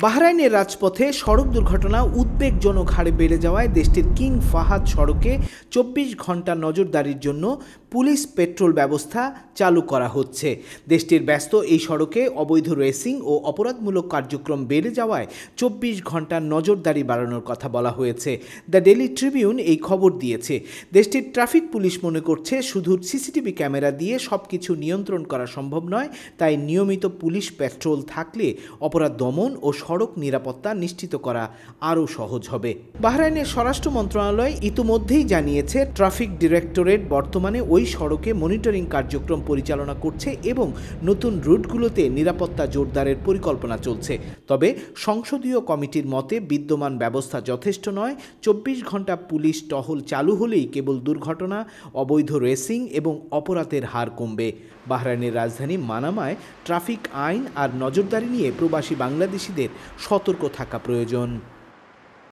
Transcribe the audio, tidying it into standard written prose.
বাহরাইনের রাজপথে সড়ক দুর্ঘটনা উদ্বেগজনক হারে বেড়ে যাওয়ায় দেশটির কিং ফাহাদ সড়কে ২৪ ঘন্টা নজরদারির জন্য পুলিশ পেট্রোল ব্যবস্থা চালু করা হচ্ছে। দেশটির ব্যস্ত এই সড়কে অবৈধ রেসিং ও অপরাধমূলক কার্যক্রম বেড়ে যাওয়ায় ২৪ ঘন্টা নজরদারি বাড়ানোর কথা বলা হয়েছে। দ্য ডেইলি ট্রিবিউন এই খবর দিয়েছে। দেশটির ট্রাফিক পুলিশ মনে করছে শুধু সিসিটিভি ক্যামেরা দিয়ে সবকিছু নিয়ন্ত্রণ করা সম্ভব নয়, তাই নিয়মিত পুলিশ পেট্রোল থাকলে অপরাধ দমন ও সড়ক নিরাপত্তা নিশ্চিত করা আরও সহজ হবে। বাহরাইনের স্বরাষ্ট্র মন্ত্রণালয় ইতিমধ্যেই জানিয়েছে ট্রাফিক ডিরেক্টরেট বর্তমানে ওই সড়কে মনিটরিং কার্যক্রম পরিচালনা করছে এবং নতুন রুটগুলোতে নিরাপত্তা জোরদারের পরিকল্পনা চলছে। তবে সংসদীয় কমিটির মতে বিদ্যমান ব্যবস্থা যথেষ্ট নয়। ২৪ ঘন্টা পুলিশ টহল চালু হলেই কেবল দুর্ঘটনা, অবৈধ রেসিং এবং অপরাধের হার কমবে। বাহরাইনের রাজধানী মানামায় ট্রাফিক আইন আর নজরদারি নিয়ে প্রবাসী বাংলাদেশিদের সতর্ক থাকা প্রয়োজন।